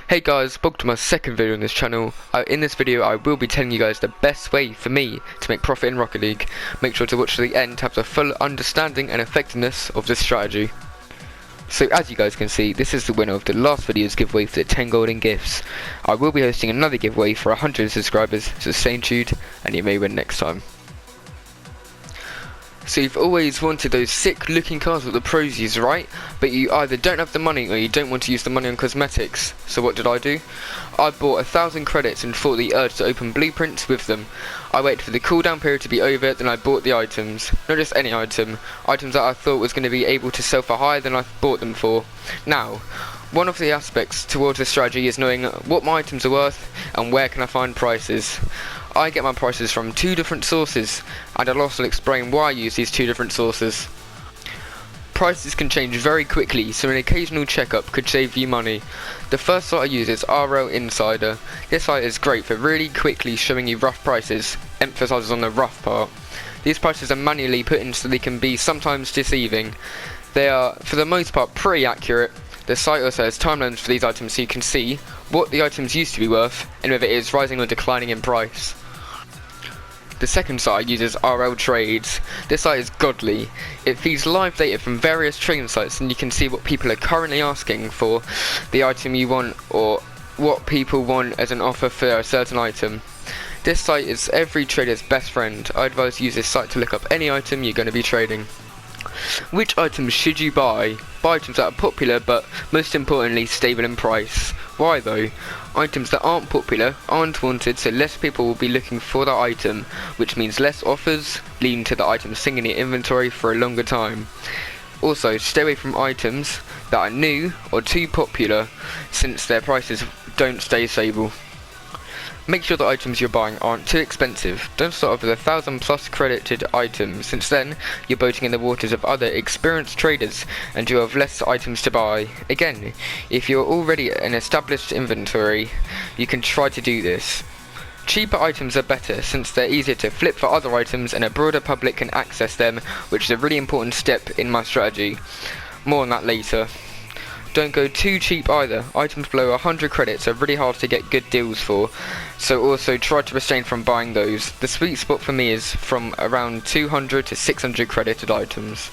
Hey guys, welcome to my second video on this channel. In this video I will be telling you guys the best way for me to make profit in Rocket League. Make sure to watch to the end to have the full understanding and effectiveness of this strategy. So as you guys can see, this is the winner of the last video's giveaway for the 10 golden gifts. I will be hosting another giveaway for 100 subscribers, so stay tuned and you may win next time. So you've always wanted those sick looking cars that the pros use, right? But you either don't have the money or you don't want to use the money on cosmetics. So what did I do? I bought 1,000 credits and fought the urge to open blueprints with them. I waited for the cooldown period to be over, then I bought the items. Not just any item, items that I thought was going to be able to sell for higher than I bought them for. Now, one of the aspects towards this strategy is knowing what my items are worth and where can I find prices. I get my prices from two different sources, and I'll also explain why I use these two different sources. Prices can change very quickly, so an occasional checkup could save you money. The first site I use is RL Insider. This site is great for really quickly showing you rough prices, emphasises on the rough part. These prices are manually put in so they can be sometimes deceiving. They are, for the most part, pretty accurate. The site also has timelines for these items so you can see what the items used to be worth and whether it is rising or declining in price. The second site I use is RL Trades. This site is godly. It feeds live data from various trading sites and you can see what people are currently asking for the item you want or what people want as an offer for a certain item. This site is every trader's best friend. I advise you use this site to look up any item you're going to be trading. Which items should you buy? Buy items that are popular but most importantly stable in price. Why though? Items that aren't popular aren't wanted, so less people will be looking for that item, which means less offers, leading to the item sitting in your inventory for a longer time. Also, stay away from items that are new or too popular, since their prices don't stay stable. Make sure the items you're buying aren't too expensive. Don't start off with 1,000+ credited items, since then you're boating in the waters of other experienced traders and you have less items to buy. Again, if you're already an established inventory, you can try to do this. Cheaper items are better since they're easier to flip for other items and a broader public can access them, which is a really important step in my strategy. More on that later. Don't go too cheap either. Items below 100 credits are really hard to get good deals for, so also try to restrain from buying those. The sweet spot for me is from around 200 to 600 credited items.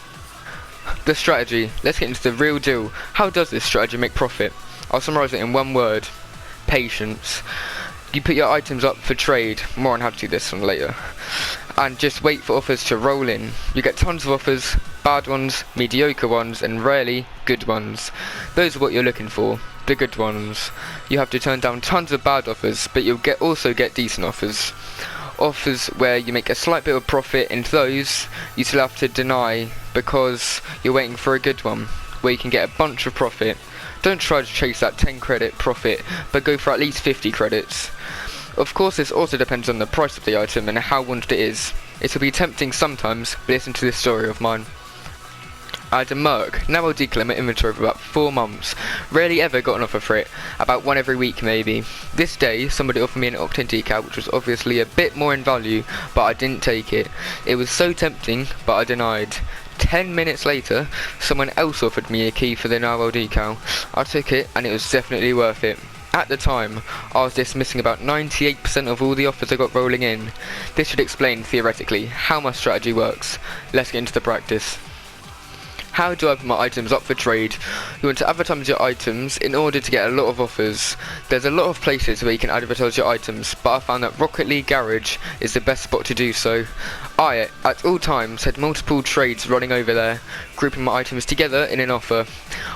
The strategy. Let's get into the real deal. How does this strategy make profit? I'll summarise it in one word. Patience. You put your items up for trade, more on how to do this one later, and just wait for offers to roll in. You get tons of offers, bad ones, mediocre ones, and rarely good ones. Those are what you're looking for, the good ones. You have to turn down tons of bad offers, but you'll also get decent offers. Offers where you make a slight bit of profit, and those you still have to deny because you're waiting for a good one, where you can get a bunch of profit. Don't try to chase that 10 credit profit, but go for at least 50 credits. Of course, this also depends on the price of the item and how wanted it is. It will be tempting sometimes, but listen to this story of mine. I had a Merc, now I'll declare my inventory for about 4 months. Rarely ever got an offer for it, about one every week maybe. This day, somebody offered me an Octane decal, which was obviously a bit more in value, but I didn't take it. It was so tempting, but I denied. 10 minutes later, someone else offered me a key for the narrow decal. I took it and it was definitely worth it. At the time, I was dismissing about 98% of all the offers I got rolling in. This should explain, theoretically, how my strategy works. Let's get into the practice. How do I put my items up for trade? You want to advertise your items in order to get a lot of offers. There's a lot of places where you can advertise your items, but I found that Rocket League Garage is the best spot to do so. I, at all times, had multiple trades running over there, grouping my items together in an offer.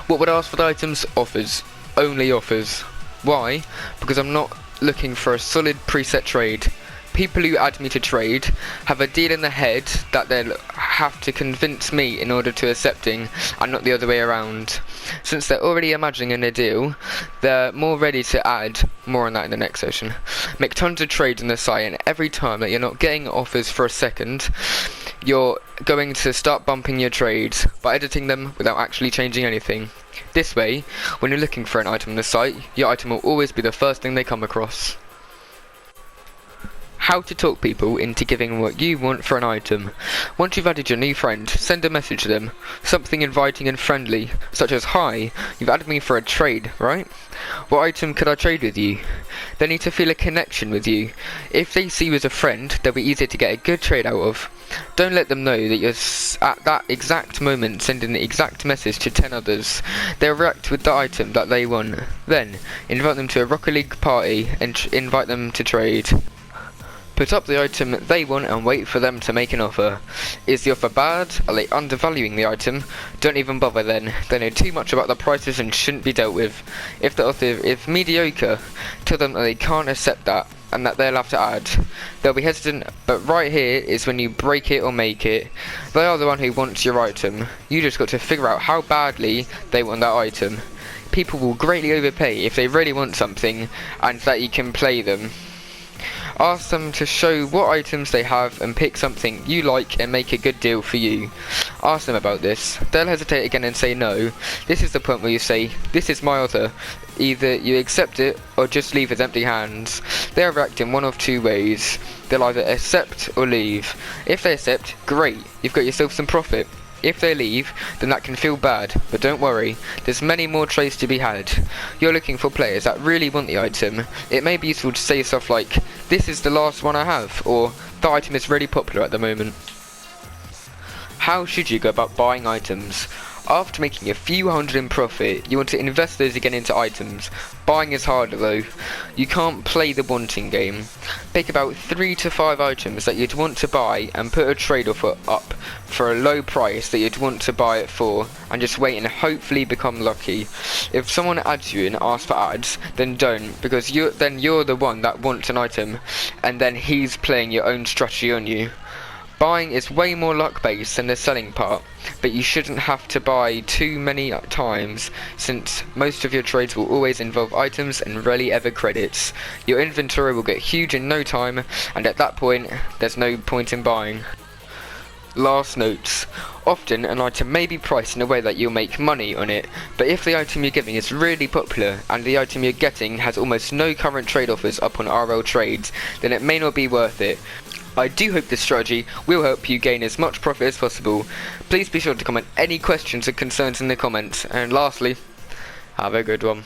What would I ask for the items? Offers. Only offers. Why? Because I'm not looking for a solid preset trade. People who add me to trade have a deal in their head that they'll have to convince me in order to accepting, and not the other way around. Since they're already imagining a deal, they're more ready to add. More on that in the next session. Make tons of trades on the site, and every time that you're not getting offers for a second, you're going to start bumping your trades by editing them without actually changing anything. This way, when you're looking for an item on the site, your item will always be the first thing they come across. How to talk people into giving what you want for an item. Once you've added your new friend, send a message to them. Something inviting and friendly, such as, "Hi, you've added me for a trade, right? What item could I trade with you?" They need to feel a connection with you. If they see you as a friend, they'll be easier to get a good trade out of. Don't let them know that you're at that exact moment sending the exact message to 10 others. They'll react with the item that they want. Then, invite them to a Rocket League party and invite them to trade. Put up the item they want and wait for them to make an offer. Is the offer bad? Are they undervaluing the item? Don't even bother then. They know too much about the prices and shouldn't be dealt with. If the offer is mediocre, tell them that they can't accept that and that they'll have to add. They'll be hesitant, but right here is when you break it or make it. They are the one who wants your item. You just got to figure out how badly they want that item. People will greatly overpay if they really want something and that you can play them. Ask them to show what items they have and pick something you like and make a good deal for you. Ask them about this. They'll hesitate again and say no. This is the point where you say, "This is my offer." Either you accept it or just leave with empty hands. They'll react in one of two ways. They'll either accept or leave. If they accept, great, you've got yourself some profit. If they leave, then that can feel bad, but don't worry, there's many more trades to be had. You're looking for players that really want the item. It may be useful to say stuff like, "This is the last one I have," or "The item is really popular at the moment." How should you go about buying items? After making a few hundred in profit, you want to invest those again into items. Buying is harder though. You can't play the wanting game. Pick about 3 to 5 items that you'd want to buy and put a trade offer up for a low price that you'd want to buy it for, and just wait and hopefully become lucky. If someone adds you and asks for ads, then don't, because you're the one that wants an item, and then he's playing your own strategy on you. Buying is way more luck based than the selling part, but you shouldn't have to buy too many times, since most of your trades will always involve items and rarely ever credits. Your inventory will get huge in no time, and at that point, there's no point in buying. Last notes. Often an item may be priced in a way that you'll make money on it, but if the item you're giving is really popular and the item you're getting has almost no current trade offers up on RL Trades, then it may not be worth it. I do hope this strategy will help you gain as much profit as possible. Please be sure to comment any questions or concerns in the comments, and lastly, have a good one.